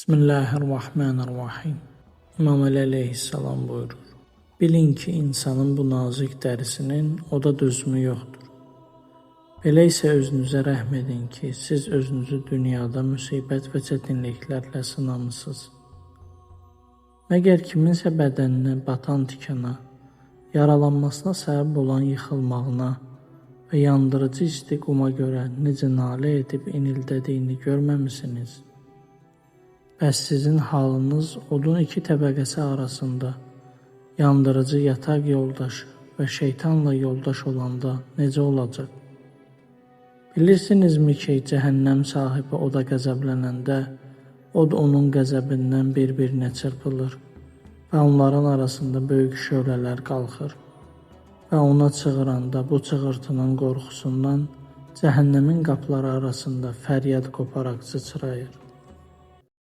Bismillahirrahmanirrahim. İmam Əli əleyhissalam buyurur: Bilin ki, insanın bu nazik dərisinin oda dözümü yoxdur. Belə isə özünüzə rəhm edin ki, siz özünüzü dünyada müsibət və çətinliklərlə sınamısınız. Məgər kiminsə bədəninə batan tikana, yaralanmasına səbəb olan yıxılmağına və yandırıcı isti quma görə necə nalə edib inildədiyini görməmisiniz? Bəs sizin halınız odun iki təbəqəsi arasında yandırıcı yataq yoldaşı və şeytanla yoldaş olanda necə olacaq? Bilirsinizmi ki, cəhənnəm sahibi oda qəzəblənəndə od onun qəzəbindən bir-birinə çırpılır və onların arasında böyük şölələr qalxır və ona çığıranda bu çığırtının qorxusundan cəhənnəmin qapıları arasında fəryad qoparaq sıçrayır.